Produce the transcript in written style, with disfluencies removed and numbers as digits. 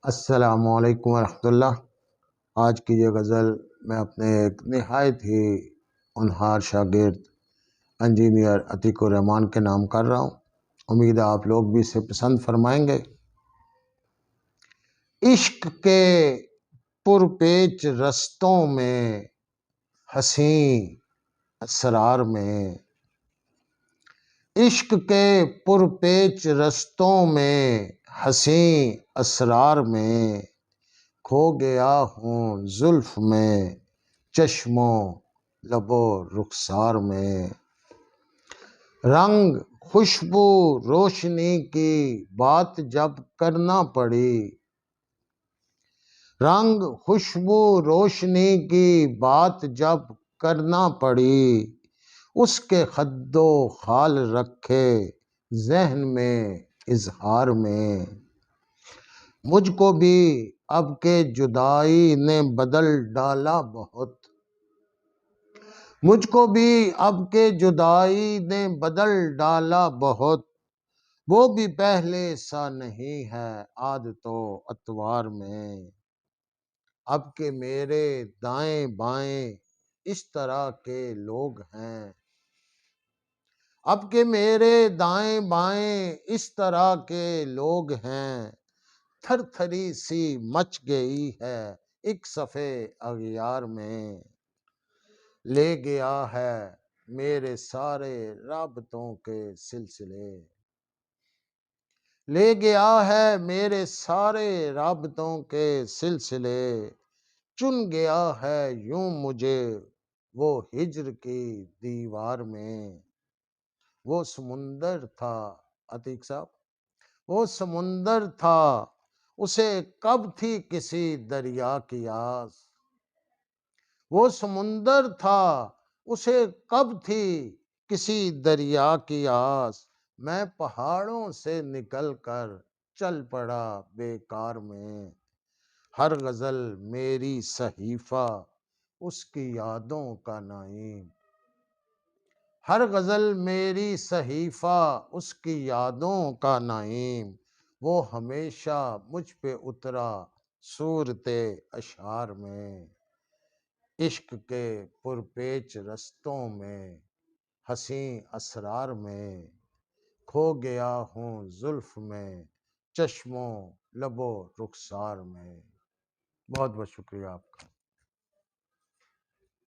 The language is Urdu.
السلام علیکم ورحمۃ اللہ۔ آج کی یہ غزل میں اپنے ایک نہایت ہی ہونہار شاگرد انجینئر عتیق الرحمان کے نام کر رہا ہوں۔ امید ہے آپ لوگ بھی اسے پسند فرمائیں گے۔ عشق کے پرپیچ رستوں میں حسین اسرار میں، عشق کے پرپیچ رستوں میں حسین اسرار میں، کھو گیا ہوں زلف میں چشموں لب و رخسار میں۔ رنگ خوشبو روشنی کی بات جب کرنا پڑی، رنگ خوشبو روشنی کی بات جب کرنا پڑی، اس کے خد و خال رکھے ذہن میں اظہار میں۔ مجھ کو بھی اب کے جدائی نے بدل ڈالا بہت، مجھ کو بھی اب کے جدائی نے بدل ڈالا بہت، وہ بھی پہلے سا نہیں ہے عادت و اطوار میں۔ اب کے میرے دائیں بائیں اس طرح کے لوگ ہیں، اب کے میرے دائیں بائیں اس طرح کے لوگ ہیں، تھر تھری سی مچ گئی ہے ایک صف اغیار میں۔ لے گیا ہے میرے سارے رابطوں کے سلسلے، لے گیا ہے میرے سارے رابطوں کے سلسلے، چن گیا ہے یوں مجھے وہ ہجر کی دیوار میں۔ وہ سمندر تھا عتیق صاحب، وہ سمندر تھا، اسے کب تھی کسی دریا کی آس، وہ سمندر تھا، اسے کب تھی کسی دریا کی آس، میں پہاڑوں سے نکل کر چل پڑا بیکار میں۔ ہر غزل میری صحیفہ اس کی یادوں کا نعیم، ہر غزل میری صحیفہ اس کی یادوں کا نعیم، وہ ہمیشہ مجھ پہ اترا صورت اشعار میں۔ عشق کے پرپیچ رستوں میں حسین اسرار میں، کھو گیا ہوں زلف میں چشموں لب و رخسار میں۔ بہت بہت شکریہ آپ کا۔